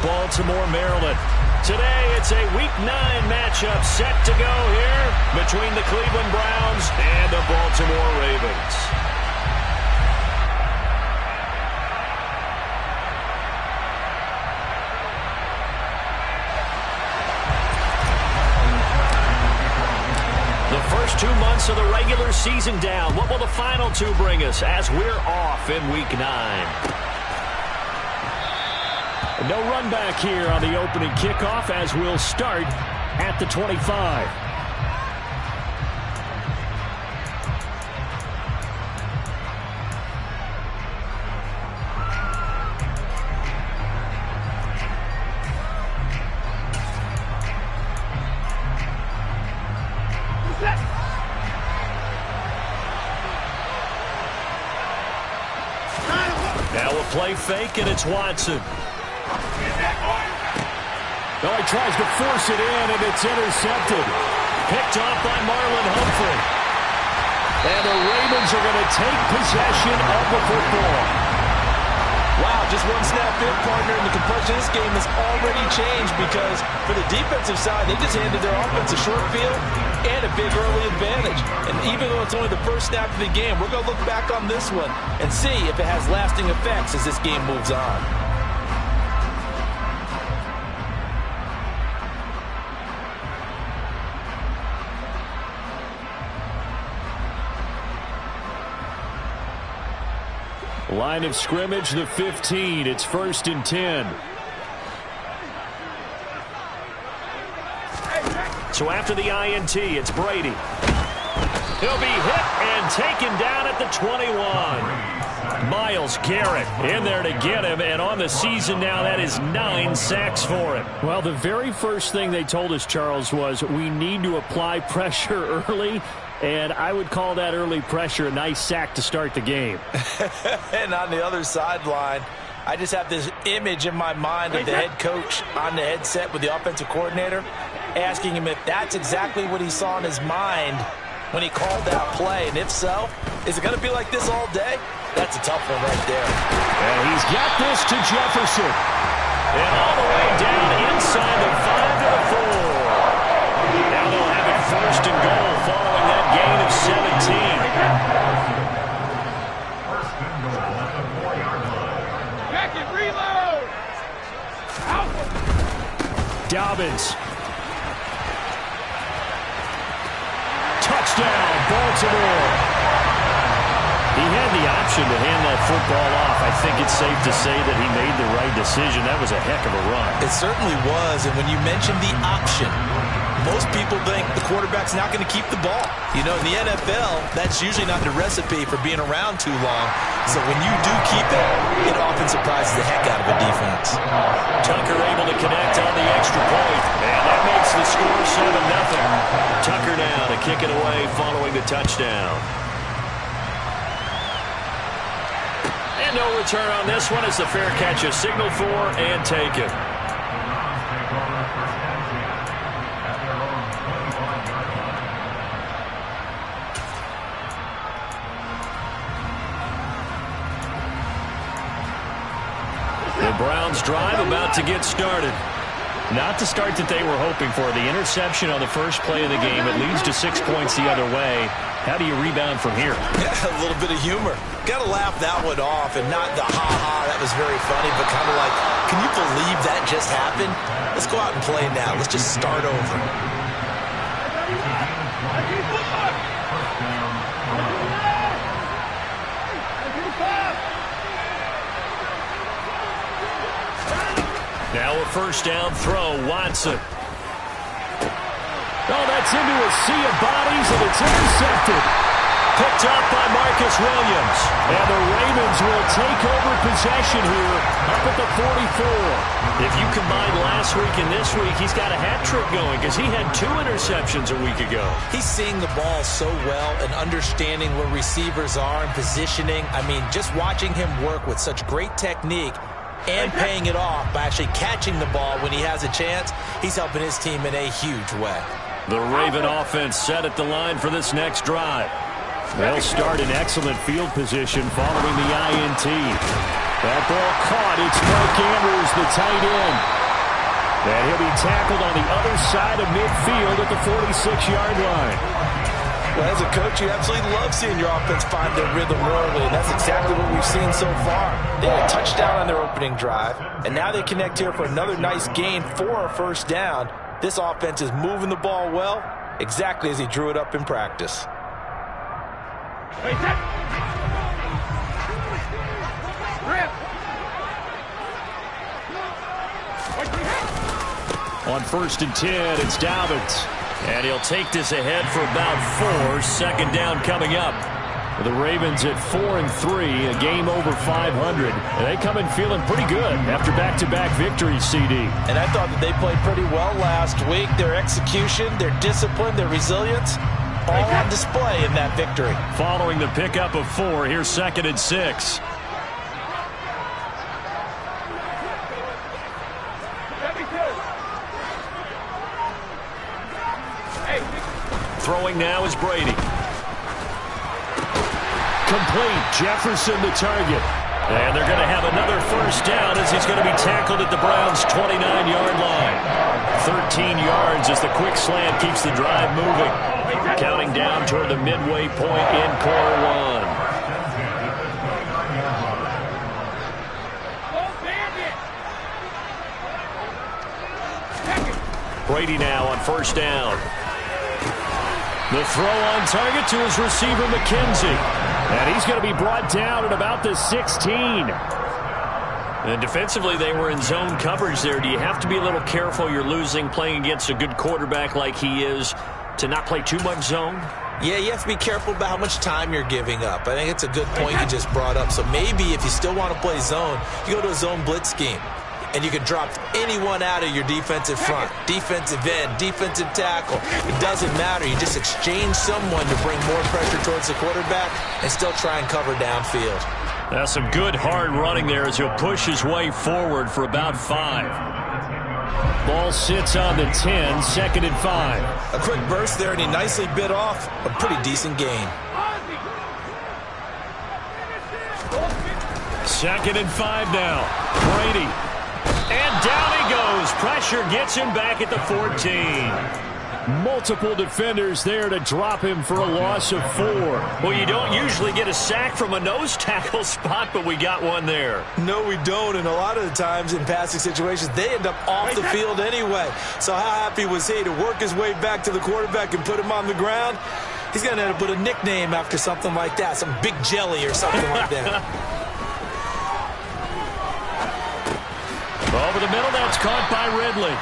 Baltimore, Maryland. Today, it's a Week 9 matchup set to go here between the Cleveland Browns and the Baltimore Ravens. The first 2 months of the regular season down. What will the final 2 bring us as we're off in Week 9? No run back here on the opening kickoff as we'll start at the 25. Now a play fake, and it's Watson. Oh, he tries to force it in, and it's intercepted. Picked off by Marlon Humphrey. And the Ravens are going to take possession of the football. Wow, just one snap in, partner, and the complexion of this game has already changed because for the defensive side, they just handed their offense a short field and a big early advantage. And even though it's only the first snap of the game, we're going to look back on this one and see if it has lasting effects as this game moves on. Line of scrimmage, the 15. It's 1st and 10. So after the INT, it's Brady. He'll be hit and taken down at the 21. Myles Garrett in there to get him, and on the season now, that is 9 sacks for him. Well, the very first thing they told us, Charles, was we need to apply pressure early. And I would call that early pressure a nice sack to start the game. And on the other sideline, I just have this image in my mind of the head coach on the headset with the offensive coordinator asking him if that's exactly what he saw in his mind when he called that play. And if so, is it going to be like this all day? That's a tough one right there. And he's got this to Jefferson. And all the way down inside the 5 to the 4. Now they'll have it 1st and goal following that gain of 17. Back and reload. Dobbins. Touchdown, Baltimore. He had the option to hand that football off. I think it's safe to say that he made the right decision. That was a heck of a run. It certainly was, and when you mentioned the option, most people think the quarterback's not going to keep the ball. You know, in the NFL, that's usually not the recipe for being around too long. So when you do keep it, it often surprises the heck out of a defense. Tucker able to connect on the extra point, and that makes the score 7-0. Tucker now to kick it away following the touchdown. And no return on this one as the fair catch is signaled for and taken. The Browns drive about to get started. Not the start that they were hoping for. The interception on the first play of the game. It leads to 6 points the other way. How do you rebound from here? Yeah, a little bit of humor. Got to laugh that one off and not the ha-ha, that was very funny, but kind of like, can you believe that just happened? Let's go out and play now. Let's just start over. Now a first down throw, Watson. Oh, that's into a sea of bodies, and it's intercepted. Picked up by Marcus Williams. And the Ravens will take over possession here up at the 44. If you combine last week and this week, he's got a hat trick going because he had 2 interceptions a week ago. He's seeing the ball so well and understanding where receivers are and positioning. I mean, just watching him work with such great technique and paying it off by actually catching the ball when he has a chance, he's helping his team in a huge way. The Raven offense set at the line for this next drive. They'll start in excellent field position following the INT. That ball caught. It's Mike Andrews, the tight end. And he'll be tackled on the other side of midfield at the 46-yard line. Well, as a coach, you absolutely love seeing your offense find their rhythm early, and that's exactly what we've seen so far. They had a touchdown on their opening drive, and now they connect here for another nice gain for a first down. This offense is moving the ball well, exactly as he drew it up in practice. On 1st and 10, it's Dobbins. And he'll take this ahead for about 4. Second down coming up. The Ravens at 4-3, a game over 500. And they come in feeling pretty good after back-to-back victories, CD. And I thought that they played pretty well last week. Their execution, their discipline, their resilience, all on display in that victory. Following the pickup of 4, here's 2nd and 6. Throwing now is Brady. Complete. Jefferson the target. And they're going to have another first down as he's going to be tackled at the Browns' 29-yard line. 13 yards as the quick slant keeps the drive moving. Counting down toward the midway point in quarter 1. Brady now on first down. The throw on target to his receiver, McKenzie. And he's going to be brought down at about the 16. And defensively, they were in zone coverage there. Do you have to be a little careful? You're losing playing against a good quarterback like he is to not play too much zone? Yeah, you have to be careful about how much time you're giving up. I think it's a good point you just brought up. So maybe if you still want to play zone, you go to a zone blitz scheme. And you can drop anyone out of your defensive front, defensive end, defensive tackle. It doesn't matter. You just exchange someone to bring more pressure towards the quarterback and still try and cover downfield. That's some good hard running there as he'll push his way forward for about 5. Ball sits on the 10, 2nd and 5. A quick burst there, and he nicely bit off a pretty decent gain. 2nd and 5 now. Brady. And down he goes. Pressure gets him back at the 14. Multiple defenders there to drop him for a loss of 4. Well, you don't usually get a sack from a nose tackle spot, but we got one there. No, we don't. And a lot of the times in passing situations, they end up off the field anyway. So how happy was he to work his way back to the quarterback and put him on the ground? He's going to end up with a nickname after something like that, some Big Jelly or something like that. Over the middle, that's caught by Ridley.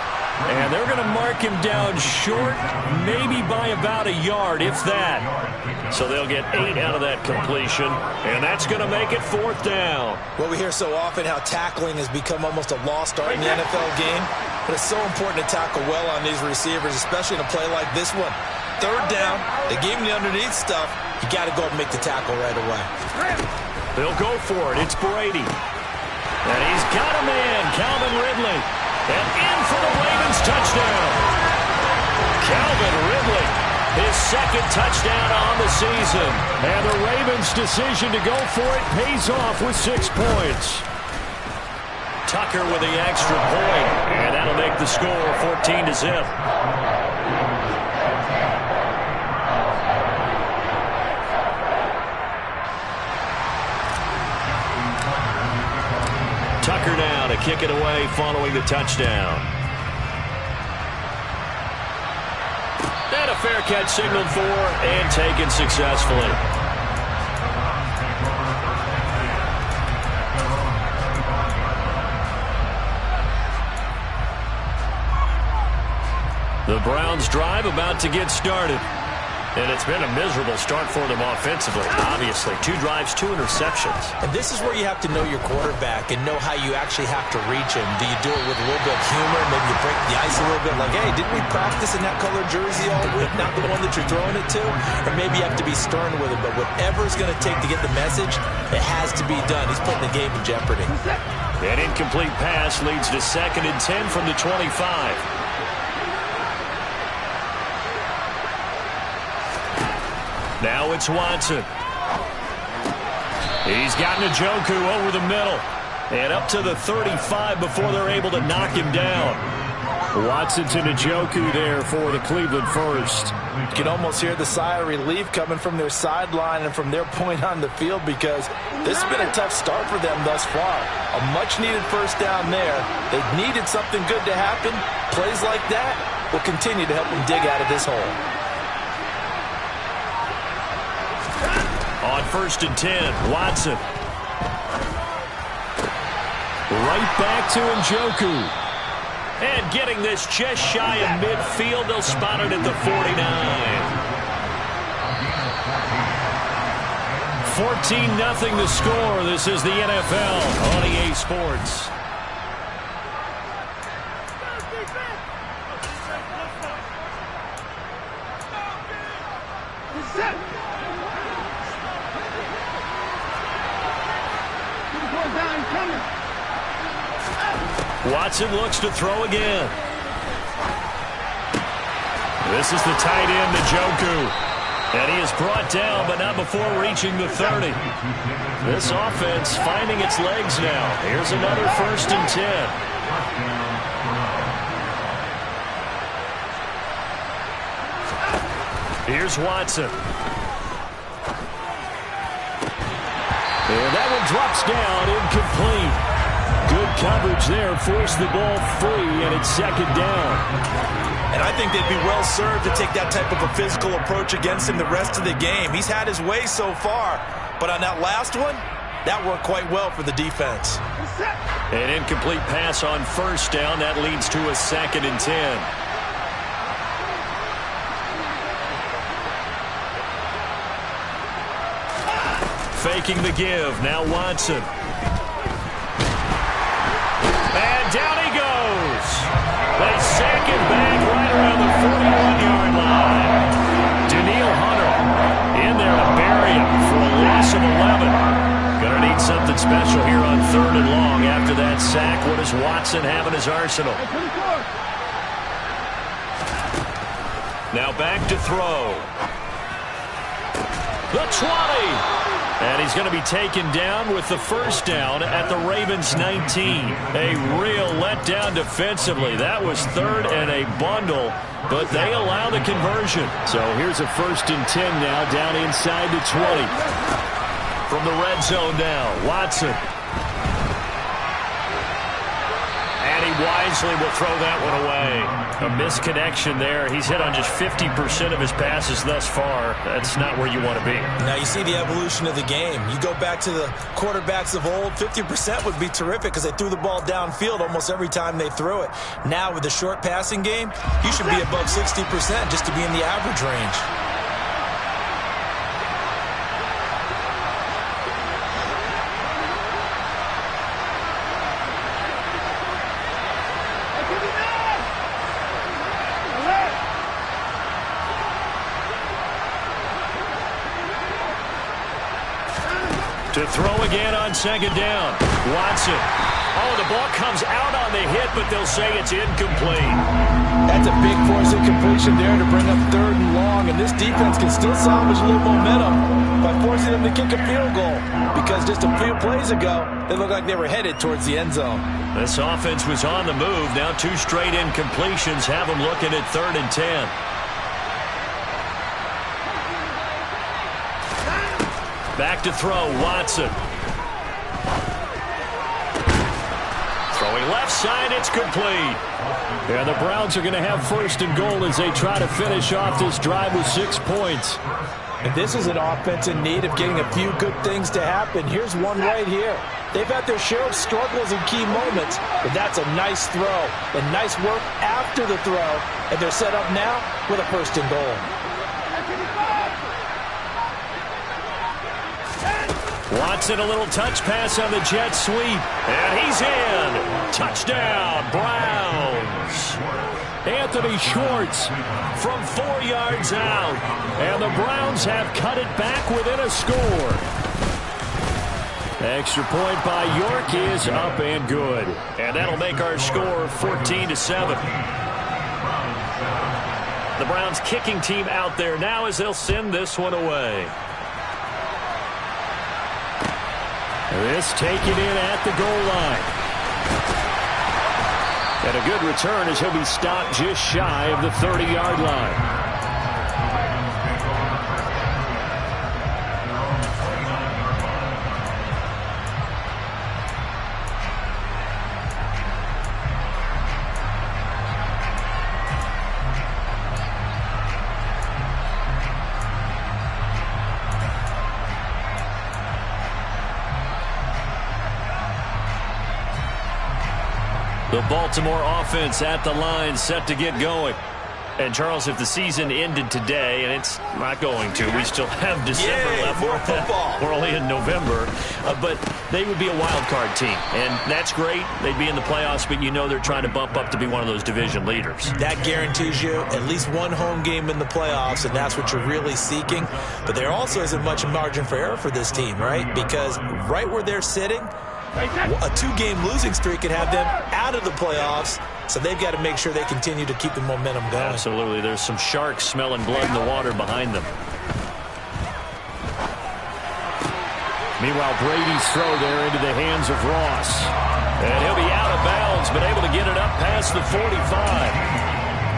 And they're going to mark him down short, maybe by about a yard, if that. So they'll get 8 out of that completion, and that's going to make it 4th down. Well, we hear so often how tackling has become almost a lost art in the NFL game, but it's so important to tackle well on these receivers, especially in a play like this one. 3rd down, they gave him the underneath stuff. You got to go and make the tackle right away. They'll go for it. It's Brady. And he's got a man, Calvin Ridley. And in for the Ravens touchdown. Calvin Ridley, his 2nd touchdown on the season. And the Ravens' decision to go for it pays off with 6 points. Tucker with the extra point. And that'll make the score 14-0. Tucker now to kick it away following the touchdown. And a fair catch signaled for and taken successfully. The Browns drive about to get started. And it's been a miserable start for them offensively, obviously. 2 drives, 2 interceptions. And this is where you have to know your quarterback and know how you actually have to reach him. Do you do it with a little bit of humor? Maybe you break the ice a little bit like, hey, didn't we practice in that colored jersey all week, not the one that you're throwing it to? Or maybe you have to be stern with him. But whatever it's going to take to get the message, it has to be done. He's putting the game in jeopardy. An incomplete pass leads to 2nd and 10 from the 25. Now it's Watson. He's got Njoku over the middle. And up to the 35 before they're able to knock him down. Watson to Njoku there for the Cleveland first. You can almost hear the sigh of relief coming from their sideline and from their point on the field, because this has been a tough start for them thus far. A much-needed first down there. They needed something good to happen. Plays like that will continue to help them dig out of this hole. On 1st and 10, Watson. Right back to Njoku. And getting this just shy of midfield, they'll spot it at the 49. 14-0 the score. This is the NFL on EA Sports. Watson looks to throw again. This is the tight end, Njoku. And he is brought down, but not before reaching the 30. This offense finding its legs now. Here's another 1st and 10. Here's Watson. And that one drops down, incomplete. Good coverage there, forced the ball free, and it's 2nd down. And I think they'd be well served to take that type of a physical approach against him the rest of the game. He's had his way so far, but on that last one, that worked quite well for the defense. An incomplete pass on 1st down. That leads to a 2nd and 10. Faking the give. Now Watson. And down he goes. They sack him back right around the 41-yard line. Daniil Hunter in there to bury him for a loss of 11. Going to need something special here on 3rd and long after that sack. What does Watson have in his arsenal? Now back to throw. The 20. And he's going to be taken down with the 1st down at the Ravens' 19. A real letdown defensively. That was 3rd and a bundle, but they allow the conversion. So here's a 1st and 10 now down inside the 20. From the red zone now, Watson. And he wisely will throw that one away. A misconnection there. He's hit on just 50% of his passes thus far. That's not where you want to be. Now you see the evolution of the game. You go back to the quarterbacks of old, 50% would be terrific because they threw the ball downfield almost every time they threw it. Now with the short passing game, you should be above 60% just to be in the average range. To throw again on 2nd down. Watson. Oh, the ball comes out on the hit, but they'll say it's incomplete. That's a big force incompletion there to bring up 3rd and long, and this defense can still salvage a little momentum by forcing them to kick a field goal, because just a few plays ago, they looked like they were headed towards the end zone. This offense was on the move. Now 2 straight incompletions have them looking at 3rd and 10. Back to throw, Watson. Throwing left side, it's complete. Yeah, the Browns are going to have 1st and goal as they try to finish off this drive with 6 points. And this is an offense in need of getting a few good things to happen. Here's one right here. They've had their share of struggles in key moments, but that's a nice throw and nice work after the throw. And they're set up now with a 1st and goal. Watson, a little touch pass on the jet sweep. And he's in. Touchdown, Browns. Anthony Schwartz from 4 yards out. And the Browns have cut it back within a score. Extra point by York is up and good. And that'll make our score 14-7. The Browns kicking team out there now as they'll send this one away. This taken in at the goal line. And a good return as he'll be stopped just shy of the 30-yard line. The Baltimore offense at the line, set to get going. And, Charles, if the season ended today, and it's not going to, we still have December left. More football. We're only in November. But they would be a wild card team, and that's great. They'd be in the playoffs, but you know they're trying to bump up to be one of those division leaders. That guarantees you at least one home game in the playoffs, and that's what you're really seeking. But there also isn't much margin for error for this team, right? Because right where they're sitting, a two-game losing streak could have them out of the playoffs, so they've got to make sure they continue to keep the momentum going. Absolutely. There's some sharks smelling blood in the water behind them. Meanwhile, Brady's throw there into the hands of Ross. And he'll be out of bounds, but able to get it up past the 45.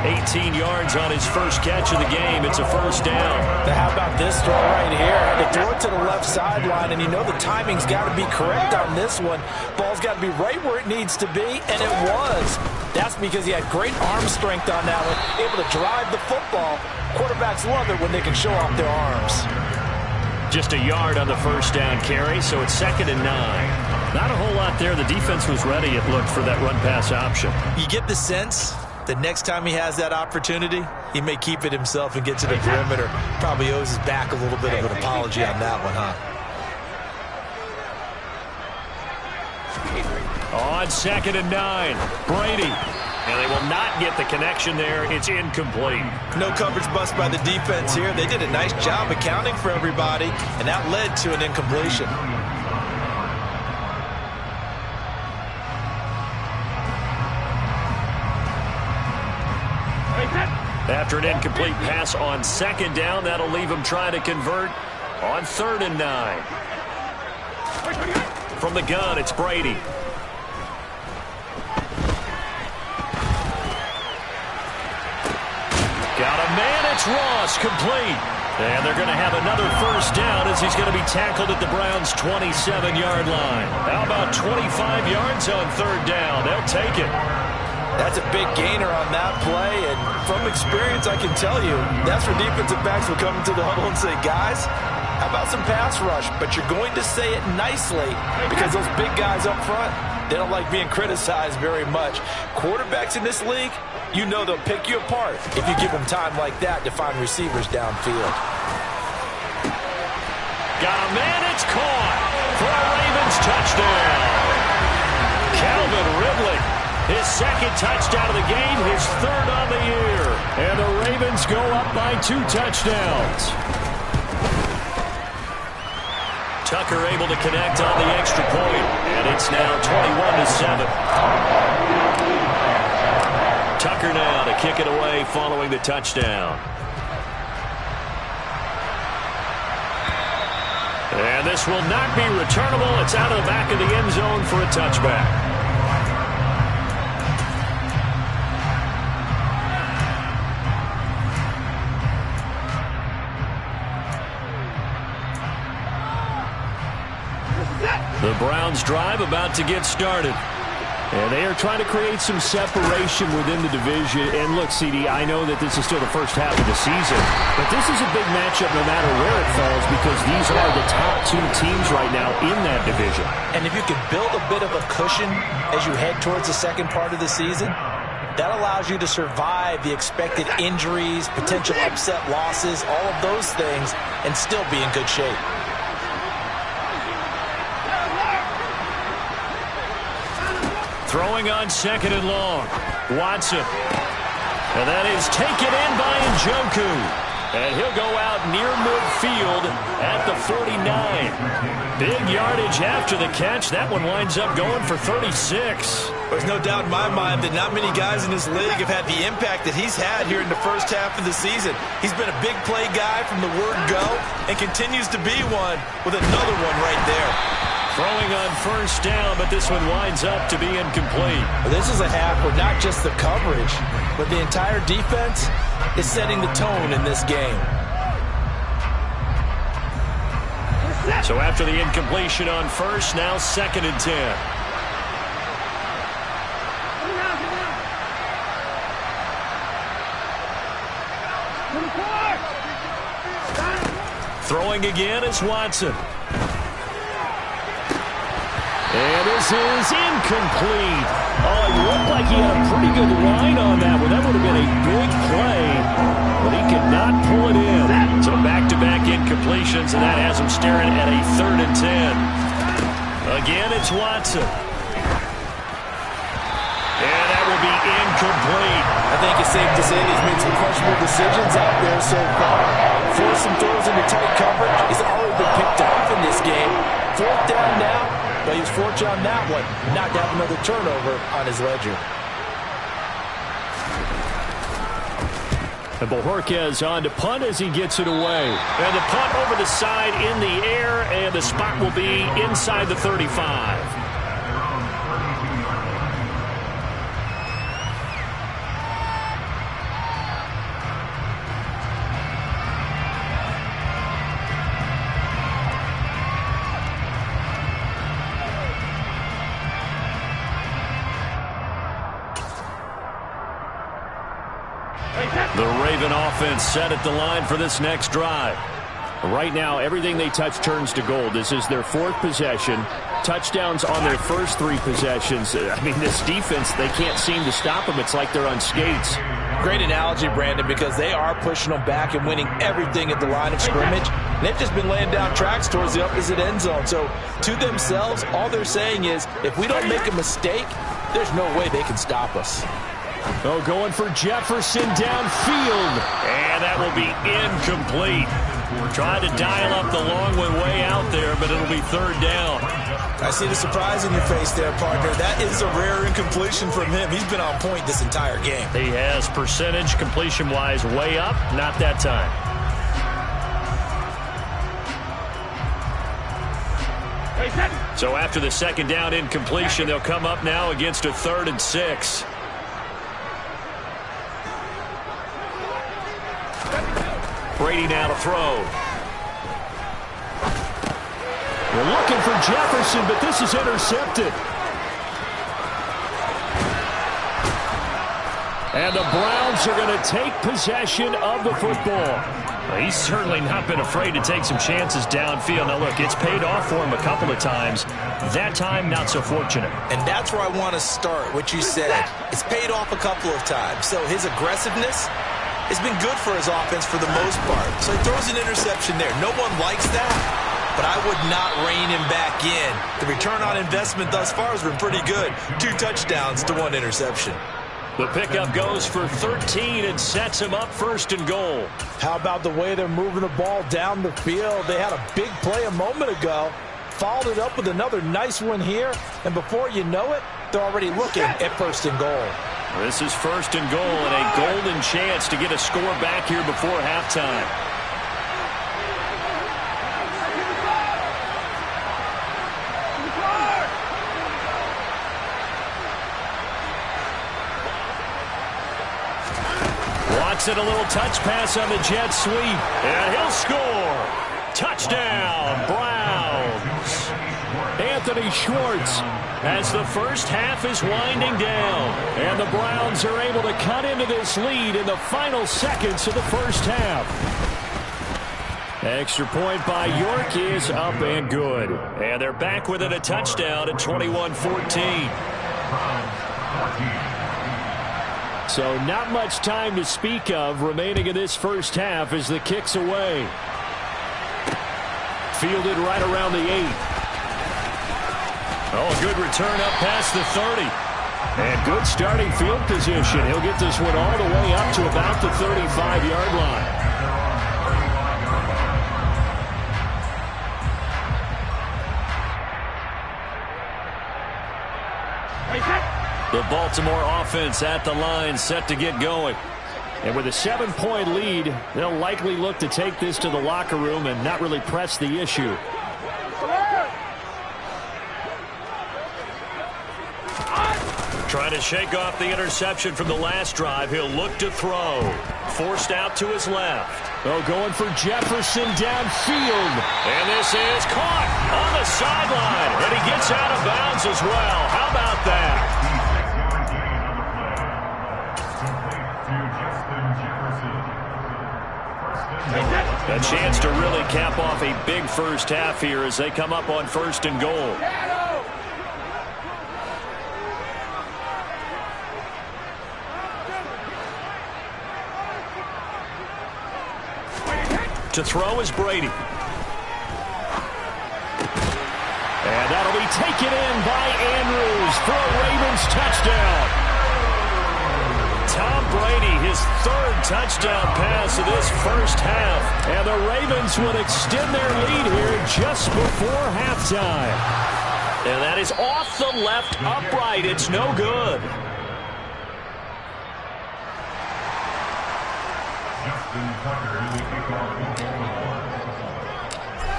18 yards on his first catch of the game. It's a first down. Now how about this throw right here? They throw it to the left sideline, and you know the timing's got to be correct on this one. Ball's got to be right where it needs to be, and it was. That's because he had great arm strength on that one, able to drive the football. Quarterbacks love it when they can show off their arms. Just a yard on the first down carry, so it's 2nd and 9. Not a whole lot there. The defense was ready, it looked, for that run-pass option. You get the sense the next time he has that opportunity, he may keep it himself and get to the perimeter. Probably owes his back a little bit of an apology on that one, huh? On 2nd and 9, Brady. And they will not get the connection there. It's incomplete. No coverage bust by the defense here. They did a nice job accounting for everybody, and that led to an incompletion. After an incomplete pass on 2nd down, that'll leave him trying to convert on 3rd and 9. From the gun, it's Brady. Got a man, it's Ross, complete. And they're going to have another first down as he's going to be tackled at the Browns' 27-yard line. How about 25 yards on 3rd down? They'll take it. That's a big gainer on that play, and from experience, I can tell you, that's where defensive backs will come into the huddle and say, guys, how about some pass rush? But you're going to say it nicely because those big guys up front, they don't like being criticized very much. Quarterbacks in this league, you know they'll pick you apart if you give them time like that to find receivers downfield. Got a man, it's caught for a Ravens touchdown. Calvin Ridley, his 2nd touchdown of the game, his 3rd on the year. And the Ravens go up by 2 touchdowns. Tucker able to connect on the extra point, and it's now 21-7. Tucker now to kick it away following the touchdown. And this will not be returnable. It's out of the back of the end zone for a touchback. The Browns drive about to get started. And they are trying to create some separation within the division. And look, CD, I know that this is still the first half of the season, but this is a big matchup no matter where it falls because these are the top 2 teams right now in that division. And if you can build a bit of a cushion as you head towards the second part of the season, that allows you to survive the expected injuries, potential upset losses, all of those things, and still be in good shape. Throwing on 2nd and long. Watson. And that is taken in by Njoku. And he'll go out near midfield at the 49. Big yardage after the catch. That one winds up going for 36. There's no doubt in my mind that not many guys in this league have had the impact that he's had here in the first half of the season. He's been a big play guy from the word go and continues to be one with another one right there. Throwing on first down, but this one winds up to be incomplete. This is a half where not just the coverage, but the entire defense is setting the tone in this game. So after the incompletion on first, now 2nd and 10. Throwing again is Watson. And this is incomplete. Oh, it looked like he had a pretty good line on that one. That would have been a big play, but he could not pull it in. So back-to-back incompletions, and that has him staring at a 3rd and 10. Again, it's Watson. And that will be incomplete. I think it's safe to say he's made some questionable decisions out there so far. Forced some throws into tight coverage. He's already been picked off in this game. 4th down now, but he was fortunate on that one not to have another turnover on his ledger. And Bojorquez on to punt as he gets it away. And the punt over the side in the air, and the spot will be inside the 35. The Raven offense set at the line for this next drive. Right now, everything they touch turns to gold. This is their 4th possession. Touchdowns on their first 3 possessions. I mean, this defense, they can't seem to stop them. It's like they're on skates. Great analogy, Brandon, because they are pushing them back and winning everything at the line of scrimmage. They've just been laying down tracks towards the opposite end zone. So, to themselves, all they're saying is, if we don't make a mistake, there's no way they can stop us. Oh, going for Jefferson downfield. And that will be incomplete. Trying to dial up the long one way out there, but it'll be 3rd down. I see the surprise in your face there, partner. That is a rare incompletion from him. He's been on point this entire game. He has percentage completion-wise way up. Not that time. So after the 2nd down incompletion, they'll come up now against a 3rd and 6. Brady now to throw. We're looking for Jefferson, but this is intercepted. And the Browns are going to take possession of the football. Well, he's certainly not been afraid to take some chances downfield. Now, look, it's paid off for him a couple of times. That time, not so fortunate. And that's where I want to start, what you said. It's paid off a couple of times. So his aggressiveness has been good for his offense for the most part. So he throws an interception there. No one likes that, but I would not rein him back in. The return on investment thus far has been pretty good. 2 touchdowns to 1 interception. The pickup goes for 13 and sets him up 1st and goal. How about the way they're moving the ball down the field? They had a big play a moment ago. Followed it up with another nice one here. And before you know it, they're already looking at 1st and goal. This is 1st and goal and a golden chance to get a score back here before halftime. Watson, a little touch pass on the jet sweep, and he'll score. Touchdown, Browns. Anthony Schwartz, as the first half is winding down, and the Browns are able to cut into this lead in the final seconds of the first half. Extra point by York is up and good, and they're back within a touchdown at 21-14. So not much time to speak of remaining in this first half as the kick's away. Fielded right around the 8. Oh, good return up past the 30. And good starting field position. He'll get this one all the way up to about the 35-yard line. The Baltimore offense at the line, set to get going. And with a 7-point lead, they'll likely look to take this to the locker room and not really press the issue. Trying to shake off the interception from the last drive. He'll look to throw. Forced out to his left. Oh, going for Jefferson downfield. And this is caught on the sideline. And he gets out of bounds as well. How about that? A chance to really cap off a big first half here as they come up on 1st and goal. To throw is Brady. And that'll be taken in by Andrews for a Ravens touchdown. Tom Brady, his 3rd touchdown pass of this first half. And the Ravens will extend their lead here just before halftime. And that is off the left upright. It's no good.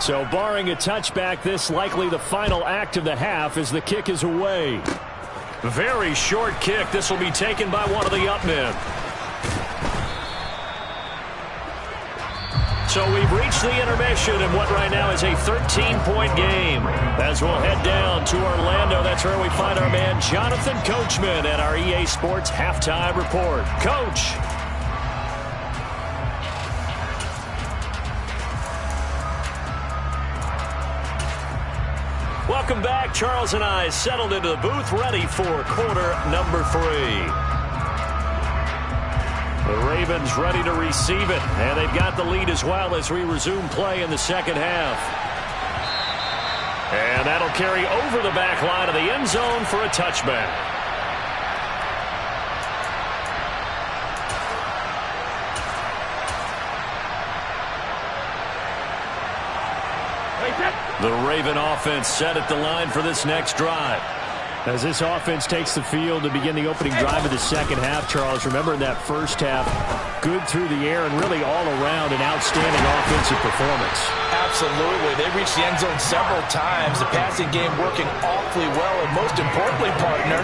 So barring a touchback, this likely the final act of the half as the kick is away. Very short kick. This will be taken by one of the up men. So we've reached the intermission in what right now is a 13-point game. As we'll head down to Orlando, that's where we find our man Jonathan Coachman at our EA Sports Halftime Report. Coach. Welcome back. Charles and I settled into the booth, ready for quarter number 3. The Ravens ready to receive it, and they've got the lead as well as we resume play in the second half. And that'll carry over the back line of the end zone for a touchback. The Raven offense set at the line for this next drive. As this offense takes the field to begin the opening drive of the second half, Charles, remember in that first half, good through the air and really all around an outstanding offensive performance. Absolutely. They reached the end zone several times. The passing game working awfully well, and most importantly, partner.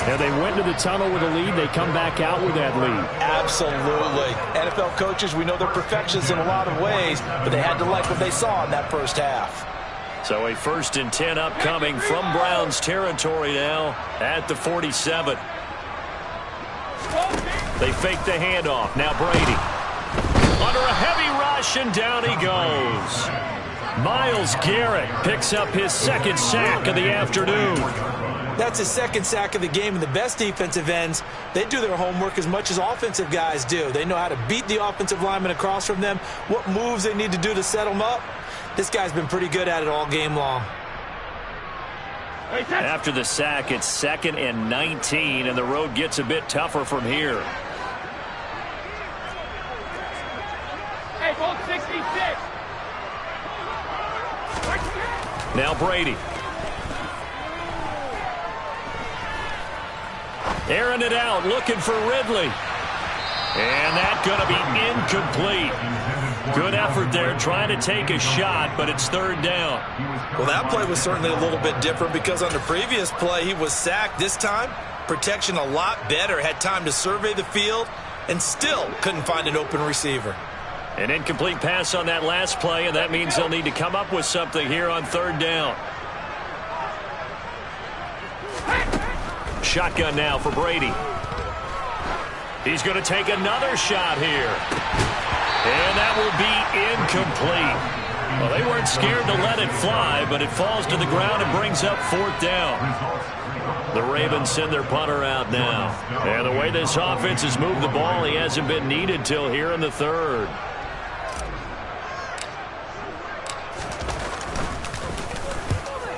Yeah, they went to the tunnel with a lead. They come back out with that lead. Absolutely. NFL coaches, we know they're perfectionists in a lot of ways, but they had to like what they saw in that first half. So a 1st and 10 upcoming from Browns territory now at the 47. They fake the handoff. Now Brady. Under a heavy rush, and down he goes. Myles Garrett picks up his 2nd sack of the afternoon. That's his 2nd sack of the game, and the best defensive ends, they do their homework as much as offensive guys do. They know how to beat the offensive lineman across from them, what moves they need to do to set them up. This guy's been pretty good at it all game long. After the sack, it's 2nd and 19, and the road gets a bit tougher from here. Hey, ball 66. Now Brady. Airing it out, looking for Ridley. And that's going to be incomplete. Good effort there, trying to take a shot, but it's 3rd down. Well, that play was certainly a little bit different because on the previous play, he was sacked. This time, protection a lot better. Had time to survey the field and still couldn't find an open receiver. An incomplete pass on that last play, and that means they'll need to come up with something here on 3rd down. Shotgun now for Brady. He's going to take another shot here. And that will be incomplete. Well, they weren't scared to let it fly, but it falls to the ground and brings up 4th down. The Ravens send their punter out now. And the way this offense has moved the ball, he hasn't been needed till here in the 3rd.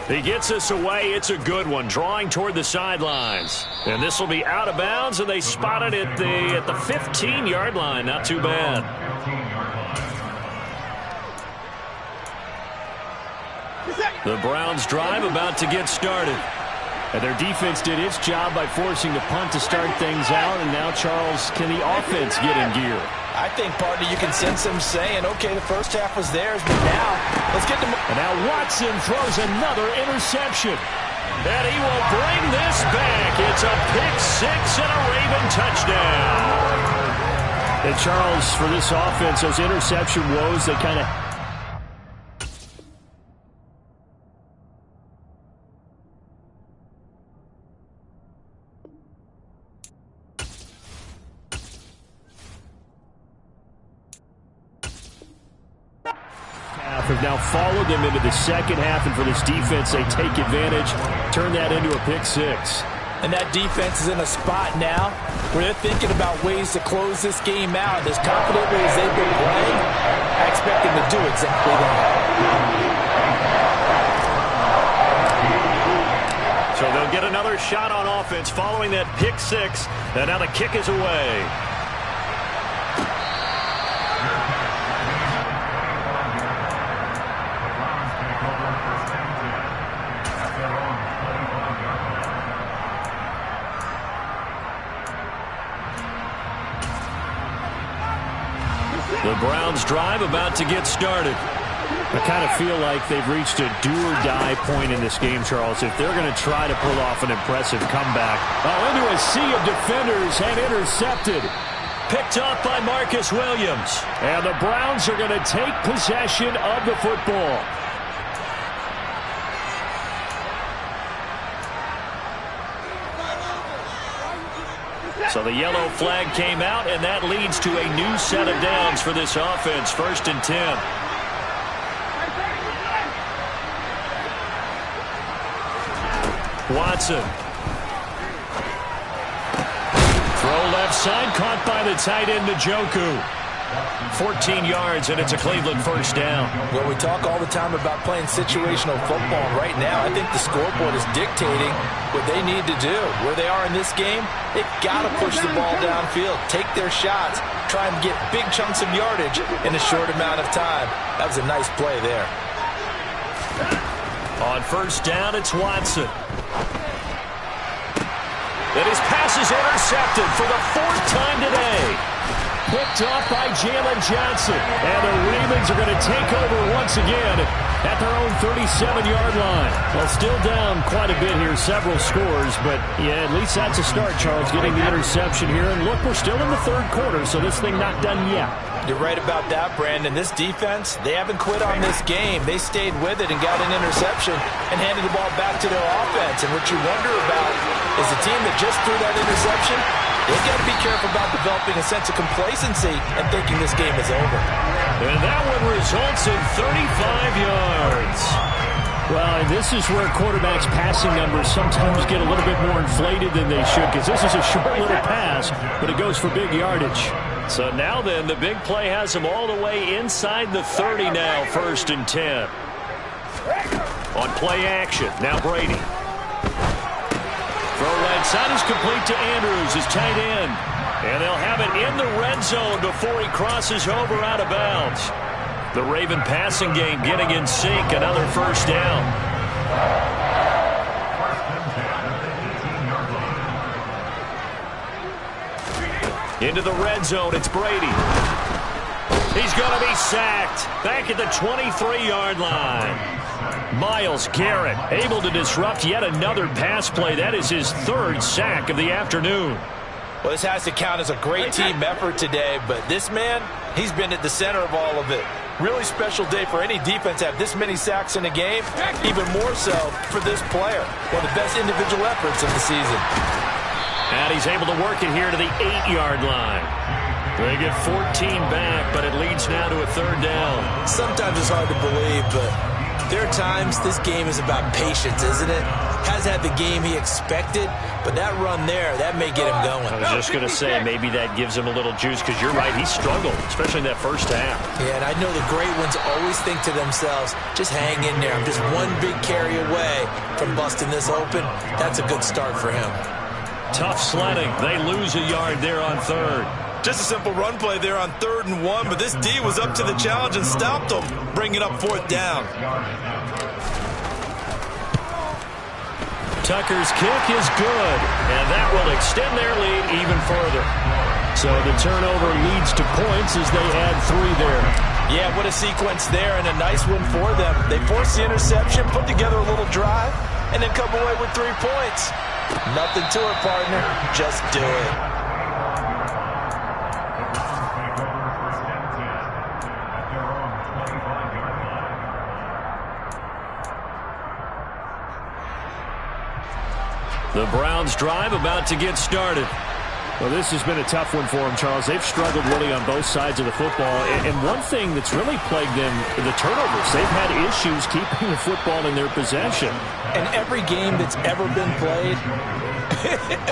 He gets us away. It's a good one, drawing toward the sidelines. And this will be out of bounds, and they spot it at the 15-yard line. Not too bad. The Browns drive about to get started. And their defense did its job by forcing the punt to start things out. And now, Charles, can the offense get in gear? I think, partner, you can sense them saying, okay, the first half was theirs, but now let's get them. And now Watson throws another interception. And he will bring this back. It's a pick-6 and a Raven touchdown. And Charles, for this offense, those interception woes, they kind of... have now followed them into the second half, and for this defense, they take advantage, turn that into a pick-6. And that defense is in a spot now where they're thinking about ways to close this game out. As confidently as they've been playing, I expect them to do exactly that. So they'll get another shot on offense following that pick-6, and now the kick is away. The Browns drive about to get started. I kind of feel like they've reached a do-or-die point in this game, Charles. If they're going to try to pull off an impressive comeback. Into a sea of defenders and intercepted. Picked off by Marcus Williams. And the Browns are going to take possession of the football. So the yellow flag came out, and that leads to a new set of downs for this offense. 1st and 10. Watson. Throw left side, caught by the tight end, Njoku. 14 yards, and it's a Cleveland 1st down. Well, we talk all the time about playing situational football. Right now, I think the scoreboard is dictating what they need to do. Where they are in this game, they've got to push the ball downfield, take their shots, try and get big chunks of yardage in a short amount of time. That was a nice play there. On 1st down, it's Watson. And his pass is intercepted for the 4th time today. Picked off by Jalen Johnson. And the Ravens are going to take over once again at their own 37-yard line. Well, still down quite a bit here, several scores, but yeah, at least that's a start, Charles, getting the interception here. And look, we're still in the 3rd quarter, so this thing not done yet. You're right about that, Brandon. This defense, they haven't quit on this game. They stayed with it and got an interception and handed the ball back to their offense. And what you wonder about is the team that just threw that interception, they've got to be careful about developing a sense of complacency and thinking this game is over. And that one results in 35 yards. Well, and this is where quarterbacks' passing numbers sometimes get a little bit more inflated than they should, because this is a short little pass, but it goes for big yardage. So now then, the big play has them all the way inside the 30 now, 1st and 10. On play action, now Brady. Throw right side is complete to Andrews, his tight end. And they'll have it in the red zone before he crosses over out of bounds. The Raven passing game getting in sync, another 1st down. Into the red zone, it's Brady. He's going to be sacked back at the 23-yard line. Myles Garrett able to disrupt yet another pass play. That is his 3rd sack of the afternoon. Well, this has to count as a great team effort today, but this man, he's been at the center of all of it. Really special day for any defense to have this many sacks in a game, even more so for this player. One of the best individual efforts of the season. And he's able to work it here to the 8-yard line. They get 14 back, but it leads now to a 3rd down. Sometimes it's hard to believe, but there are times this game is about patience, isn't it? Hasn't had the game he expected, but that run there, that may get him going. I was just going to say, maybe that gives him a little juice, because you're right, he struggled, especially in that 1st half. Yeah, and I know the great ones always think to themselves, just hang in there. I'm just one big carry away from busting this open. That's a good start for him. Tough sledding. They lose a yard there on 3rd. Just a simple run play there on 3rd and 1, but this D was up to the challenge and stopped them, bringing up 4th down. Tucker's kick is good, and that will extend their lead even further. So the turnover leads to points as they add 3 there. Yeah, what a sequence there, and a nice one for them. They forced the interception, put together a little drive, and then come away with 3 points. Nothing to it, partner. Just do it. The Browns drive about to get started. Well, this has been a tough one for them, Charles. They've struggled really on both sides of the football. And one thing that's really plagued them, the turnovers. They've had issues keeping the football in their possession. And every game that's ever been played,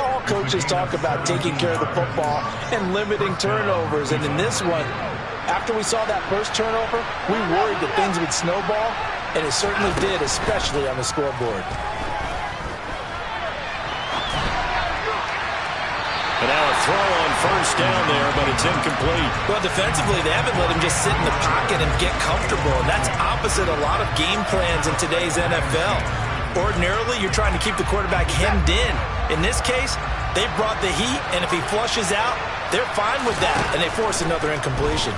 all coaches talk about taking care of the football and limiting turnovers. And in this one, after we saw that first turnover, we worried that things would snowball, and it certainly did, especially on the scoreboard. And now a throw on first down there, but it's incomplete. Well, defensively, they haven't let him just sit in the pocket and get comfortable, and that's opposite a lot of game plans in today's NFL. Ordinarily, you're trying to keep the quarterback hemmed in. In this case, they brought the heat, and if he flushes out, they're fine with that, and they force another incompletion.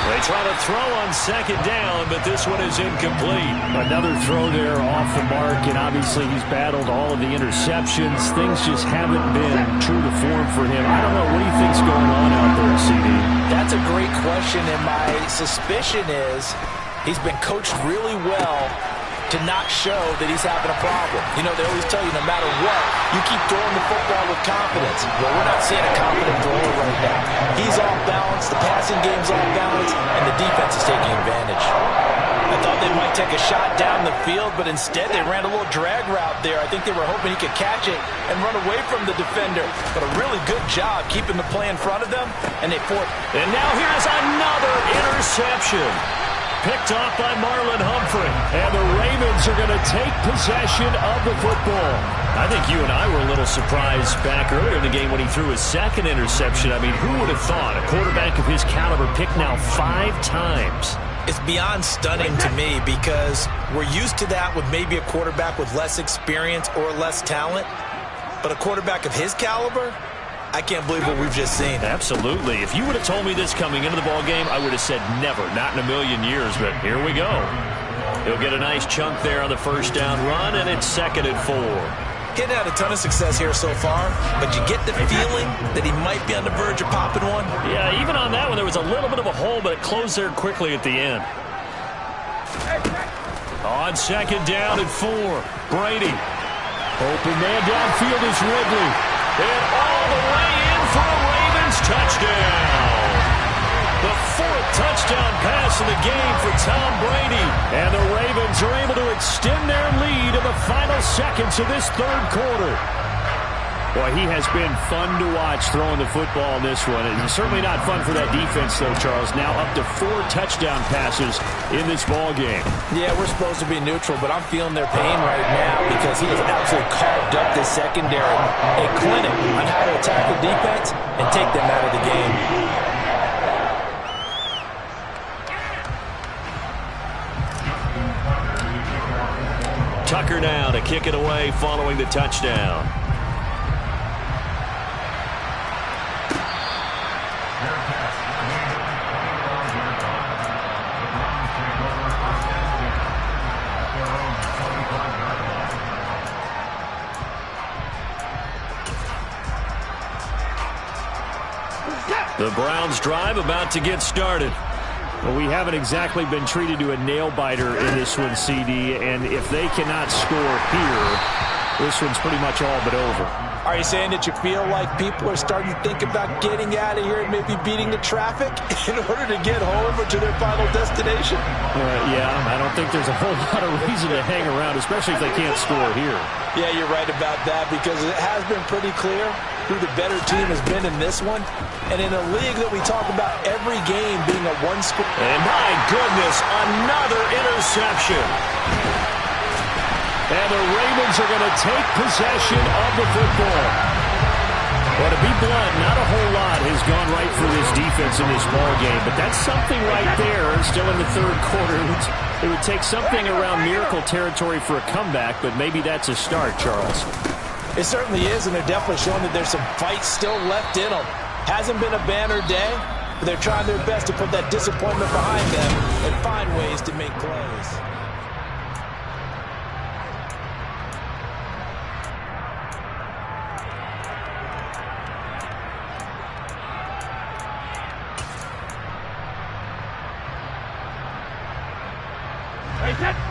They try to throw on second down, but this one is incomplete. Another throw there off the mark, and obviously he's battled all of the interceptions. Things just haven't been true to form for him. I don't know. What do you think's going on out there, CD? That's a great question, and my suspicion is he's been coached really well to not show that he's having a problem. You know, they always tell you no matter what, you keep throwing the football with confidence. Well, we're not seeing a confident thrower right now. He's off balance, the passing game's off balance, and the defense is taking advantage. I thought they might take a shot down the field, but instead they ran a little drag route there. I think they were hoping he could catch it and run away from the defender. But a really good job keeping the play in front of them, and they forced. And now here's another interception. Picked off by Marlon Humphrey. And the Ravens are going to take possession of the football. I think you and I were a little surprised back earlier in the game when he threw his second interception. I mean, who would have thought a quarterback of his caliber picked now 5 times? It's beyond stunning to me because we're used to that with maybe a quarterback with less experience or less talent. But a quarterback of his caliber, I can't believe what we've just seen. Absolutely. If you would have told me this coming into the ballgame, I would have said never, not in a million years, but here we go. He'll get a nice chunk there on the first down run, and it's 2nd and 4. Getting had a ton of success here so far, but you get the feeling that he might be on the verge of popping one. Yeah, even on that one, there was a little bit of a hole, but it closed there quickly at the end. On 2nd down and 4, Brady. Open man downfield is Ridley. And all the way in for a Ravens touchdown. The 4th touchdown pass of the game for Tom Brady. And the Ravens are able to extend their lead in the final seconds of this 3rd quarter. Boy, he has been fun to watch throwing the football in this one. And certainly not fun for that defense, though, Charles. Now up to 4 touchdown passes in this ball game. Yeah, we're supposed to be neutral, but I'm feeling their pain right now because he has absolutely carved up this secondary. A clinic on how to attack the defense and take them out of the game. Tucker now to kick it away following the touchdown. The Browns drive about to get started. Well, we haven't exactly been treated to a nail-biter in this one, CD, and if they cannot score here, this one's pretty much all but over. Are you saying that you feel like people are starting to think about getting out of here and maybe beating the traffic in order to get home or to their final destination? Yeah, I don't think there's a whole lot of reason to hang around, especially if they can't score here. Yeah, you're right about that because it has been pretty clear who the better team has been in this one. And in a league that we talk about every game being a one-score. And my goodness, another interception. And the Ravens are going to take possession of the football. Well, to be blunt, not a whole lot has gone right for this defense in this ball game, but that's something right there. Still in the 3rd quarter. It would take something around miracle territory for a comeback, but maybe that's a start, Charles. It certainly is, and they're definitely showing that there's some fight still left in them. Hasn't been a banner day, but they're trying their best to put that disappointment behind them and find ways to make plays.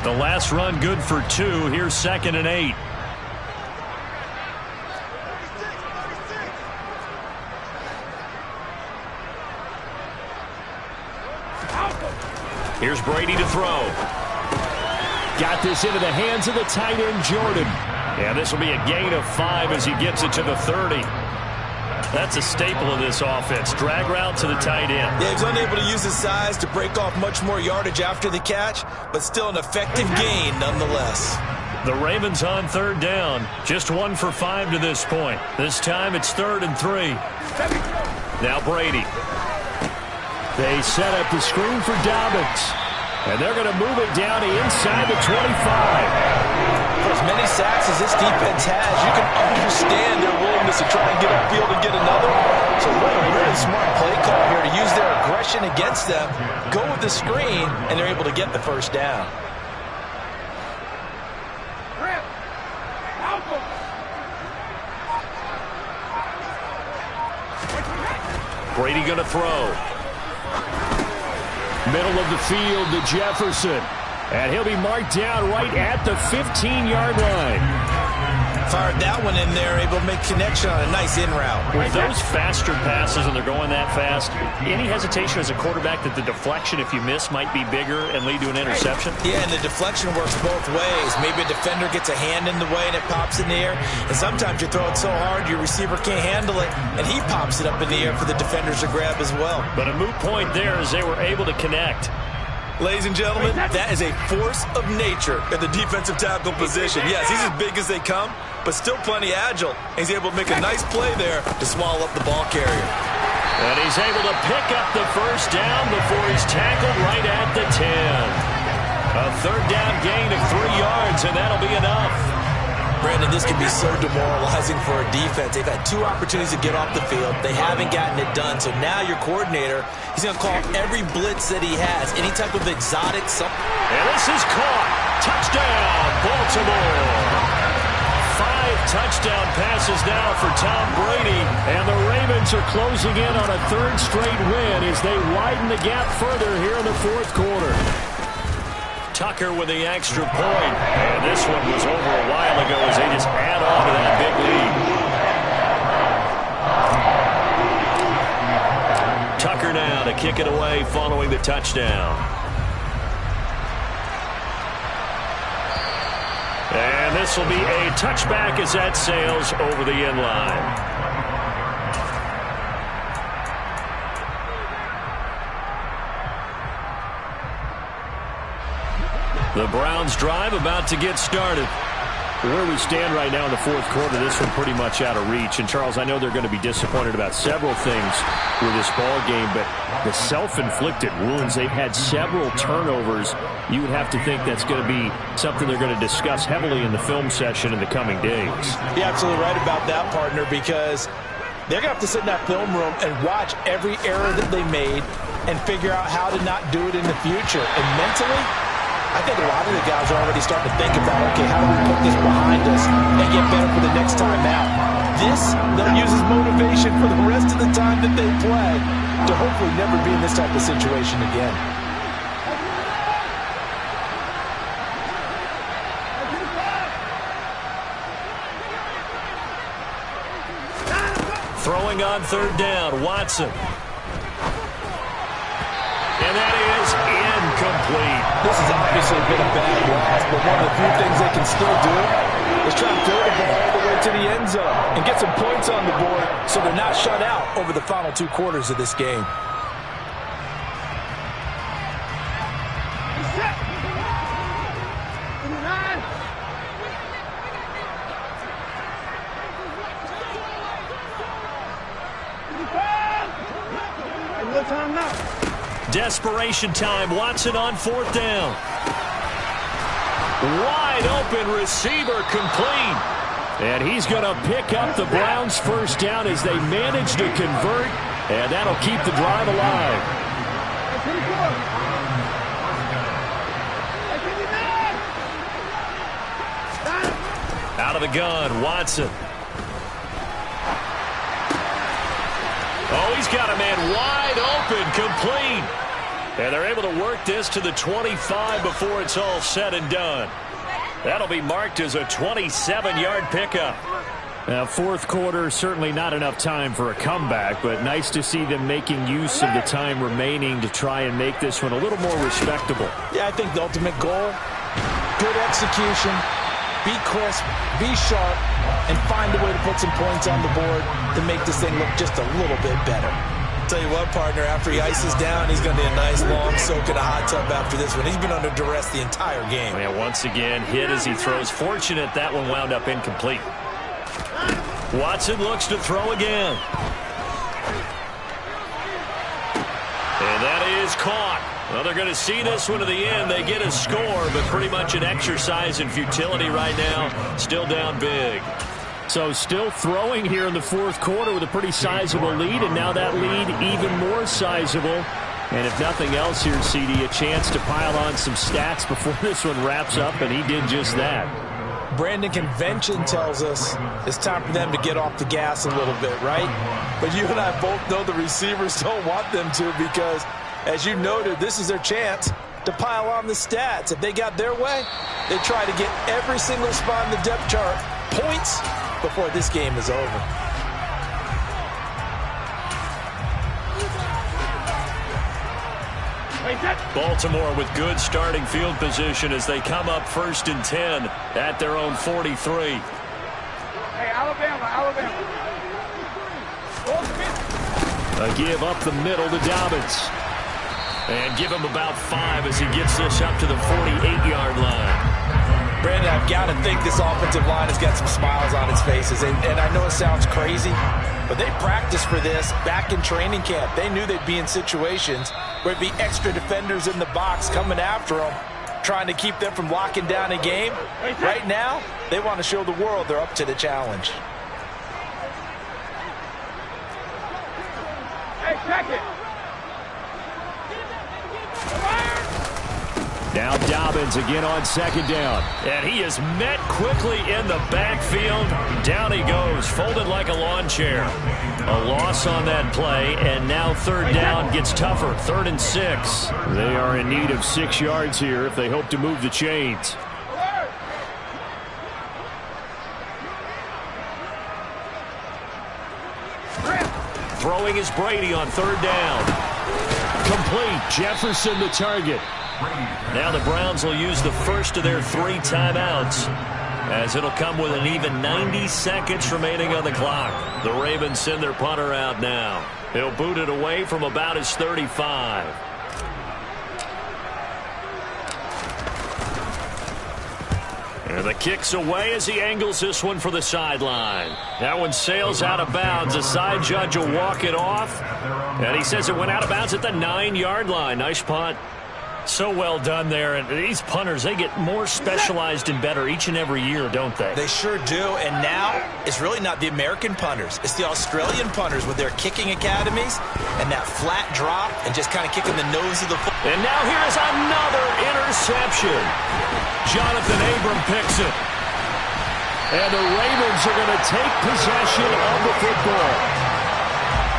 The last run good for 2. Here's 2nd and 8. Here's Brady to throw. Got this into the hands of the tight end, Jordan. Yeah, this will be a gain of 5 as he gets it to the 30. That's a staple of this offense. Drag route to the tight end. Yeah, he's unable to use his size to break off much more yardage after the catch, but still an effective gain nonetheless. The Ravens on 3rd down. Just 1 for 5 to this point. This time it's 3rd and 3. Now Brady. They set up the screen for Dobbins. And they're going to move it down to inside the 25. For as many sacks as this defense has, you can understand their willingness to try and get upfield and get another. So what a really smart play call here to use their aggression against them, go with the screen, and they're able to get the first down. Brady going to throw. Middle of the field to Jefferson. And he'll be marked down right at the 15-yard line. Fired that one in there, able to make connection on a nice in route. With those faster passes and they're going that fast, any hesitation as a quarterback that the deflection, if you miss, might be bigger and lead to an interception? Yeah, and the deflection works both ways. Maybe a defender gets a hand in the way and it pops in the air. And sometimes you throw it so hard your receiver can't handle it, and he pops it up in the air for the defenders to grab as well. But a moot point there as they were able to connect. Ladies and gentlemen, that is a force of nature in the defensive tackle position. Yes, he's as big as they come, but still plenty agile. He's able to make a nice play there to swallow up the ball carrier. And he's able to pick up the first down before he's tackled right at the 10. A 3rd down gain of 3 yards, and that'll be enough. Brandon, this can be so demoralizing for a defense. They've had 2 opportunities to get off the field. They haven't gotten it done. So now your coordinator, he's going to call every blitz that he has, any type of exotic something. And this is caught. Touchdown, Baltimore. 5 touchdown passes now for Tom Brady. And the Ravens are closing in on a 3rd straight win as they widen the gap further here in the 4th quarter. Tucker with the extra point. And this one was over a while ago as they just add on to that big lead. Tucker now to kick it away following the touchdown. And this will be a touchback as that sails over the end line. The Browns drive about to get started. Where we stand right now in the 4th quarter, this one pretty much out of reach. And, Charles, I know they're going to be disappointed about several things with this ball game, but the self-inflicted wounds, they've had several turnovers. You would have to think that's going to be something they're going to discuss heavily in the film session in the coming days. You're absolutely right about that, partner, because they're going to have to sit in that film room and watch every error that they made and figure out how to not do it in the future. And mentally, I think a lot of the guys are already starting to think about, okay, how do we put this behind us and get better for the next time out? This, they'll use as motivation for the rest of the time that they play to hopefully never be in this type of situation again. Throwing on 3rd down, Watson. And that is incomplete. This has obviously been a bad loss, but one of the few things they can still do is try to throw the ball all the way to the end zone and get some points on the board so they're not shut out over the final 2 quarters of this game. Desperation time. Watson on 4th down. Wide open receiver complete. And he's going to pick up the Browns' first down as they manage to convert. And that'll keep the drive alive. Out of the gun, Watson. Oh, he's got a man wide open, complete. And they're able to work this to the 25 before it's all said and done. That'll be marked as a 27-yard pickup. Now, fourth quarter, certainly not enough time for a comeback, but nice to see them making use of the time remaining to try and make this one a little more respectable. Yeah, I think the ultimate goal, good execution, be crisp, be sharp, and find a way to put some points on the board to make this thing look just a little bit better. Tell you what, partner, after he ices down, he's going to be a nice long soak in a hot tub after this one. He's been under duress the entire game. And once again, hit as he throws. Fortunate that one wound up incomplete. Watson looks to throw again. And that is caught. Well, they're going to see this one to the end. They get a score, but pretty much an exercise in futility right now. Still down big. So still throwing here in the fourth quarter with a pretty sizable lead, and now that lead even more sizable. And if nothing else here, CD, a chance to pile on some stats before this one wraps up, and he did just that. Brandon, convention tells us it's time for them to get off the gas a little bit, right? But you and I both know the receivers don't want them to because, as you noted, this is their chance to pile on the stats. If they got their way, they try to get every single spot in the depth chart points before this game is over. Baltimore with good starting field position as they come up 1st and 10 at their own 43. Hey, Alabama. A give up the middle to Dobbins. And give him about 5 as he gets this up to the 48-yard line. Brandon, I've got to think this offensive line has got some smiles on its faces. And I know it sounds crazy, but they practiced for this back in training camp. They knew they'd be in situations where it'd be extra defenders in the box coming after them, trying to keep them from locking down a game. Right now, they want to show the world they're up to the challenge. Hey, check it. Now Dobbins again on 2nd down. And he is met quickly in the backfield. Down he goes, folded like a lawn chair. A loss on that play, and now 3rd down gets tougher. 3rd and 6. They are in need of 6 yards here if they hope to move the chains. Throwing is Brady on 3rd down. Complete. Jefferson the target. Now the Browns will use the first of their 3 timeouts, as it'll come with an even 90 seconds remaining on the clock. The Ravens send their punter out now. He'll boot it away from about his 35. And the kick's away as he angles this one for the sideline. That one sails out of bounds. The side judge will walk it off. And he says it went out of bounds at the 9-yard line. Nice punt. So well done there. And these punters, they get more specialized and better each and every year, don't they? They sure do. And now it's really not the American punters. It's the Australian punters with their kicking academies and that flat drop and just kind of kicking the nose of the football. And now here's another interception. Jonathan Abram picks it. And the Ravens are going to take possession of the football.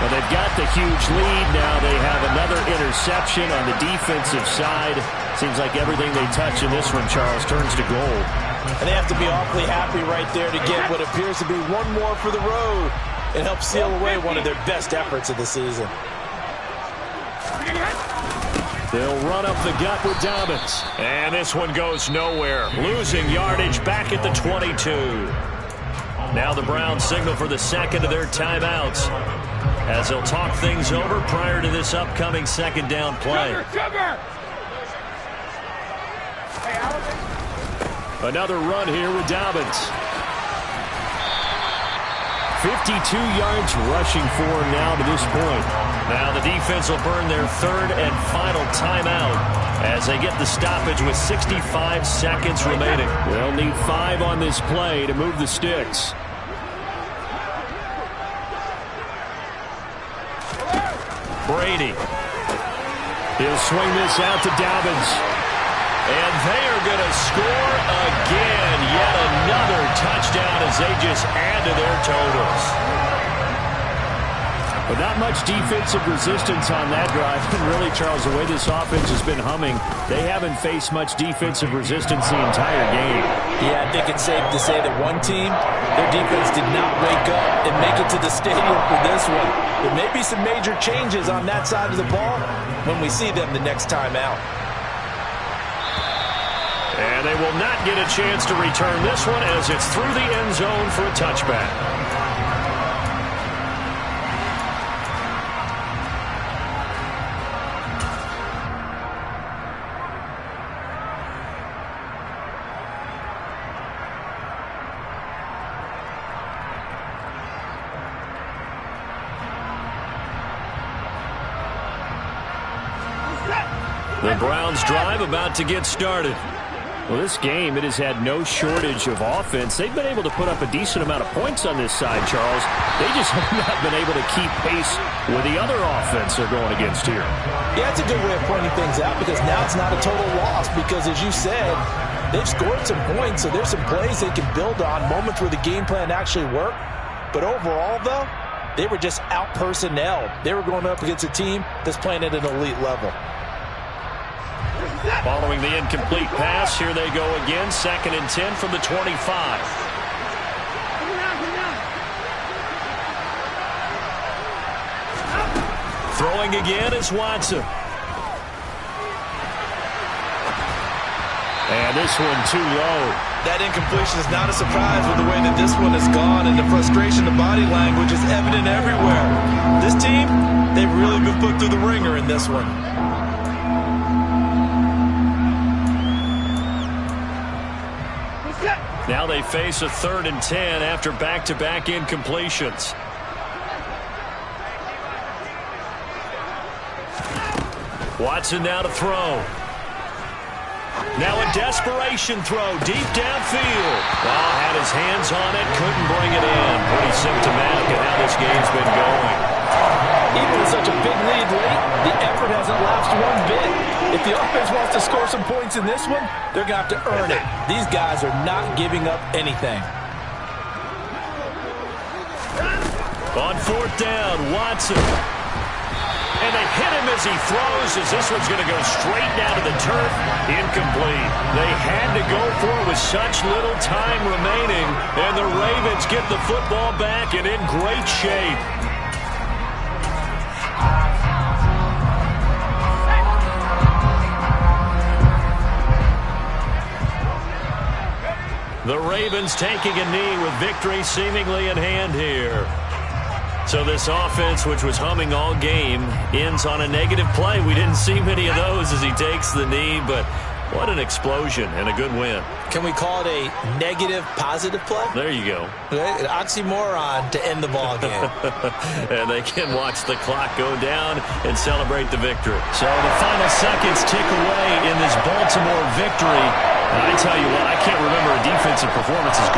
Well, they've got the huge lead. Now they have another interception on the defensive side. Seems like everything they touch in this one, Charles, turns to gold. And they have to be awfully happy right there to get what appears to be one more for the road and help seal away one of their best efforts of the season. They'll run up the gut with Dobbins. And this one goes nowhere. Losing yardage back at the 22. Now the Browns signal for the second of their timeouts, as they'll talk things over prior to this upcoming 2nd down play. Another run here with Dobbins. 52 yards rushing for him now to this point. Now the defense will burn their 3rd and final timeout as they get the stoppage with 65 seconds remaining. They'll need 5 on this play to move the sticks. Brady. He'll swing this out to Dobbins. And they are going to score again. Yet another touchdown as they just add to their totals. But not much defensive resistance on that drive. And really, Charles, the way this offense has been humming, they haven't faced much defensive resistance the entire game. Yeah, I think it's safe to say that one team, their defense did not wake up and make it to the stadium for this one. There may be some major changes on that side of the ball when we see them the next time out. And they will not get a chance to return this one as it's through the end zone for a touchback. The Browns drive about to get started. Well, this game, it has had no shortage of offense. They've been able to put up a decent amount of points on this side, Charles. They just have not been able to keep pace with the other offense they're going against here. Yeah, it's a good way of pointing things out because now it's not a total loss because, as you said, they've scored some points, so there's some plays they can build on, moments where the game plan actually worked. But overall, though, they were just out-personnelled. They were going up against a team that's playing at an elite level. Following the incomplete pass, here they go again. 2nd and 10 from the 25. Throwing again is Watson. And this one too low. That incompletion is not a surprise with the way that this one has gone, and the frustration, the body language is evident everywhere. This team, they've really been put through the ringer in this one. Now they face a 3rd and 10 after back-to-back incompletions. Watson now to throw. Now a desperation throw deep downfield. Well, had his hands on it, couldn't bring it in. Pretty symptomatic of how this game's been going. Even with such a big lead late, the effort hasn't lapsed one bit. If the offense wants to score some points in this one, they're going to have to earn it. These guys are not giving up anything. On 4th down, Watson. And they hit him as he throws, as this one's going to go straight down to the turf. Incomplete. They had to go for it with such little time remaining, and the Ravens get the football back and in great shape. The Ravens taking a knee with victory seemingly in hand here. So this offense, which was humming all game, ends on a negative play. We didn't see many of those as he takes the knee, but what an explosion and a good win. Can we call it a negative positive play? There you go. An oxymoron to end the ball game. And they can watch the clock go down and celebrate the victory. So the final seconds tick away in this Baltimore victory. And I tell you what, I can't remember a defensive performance as good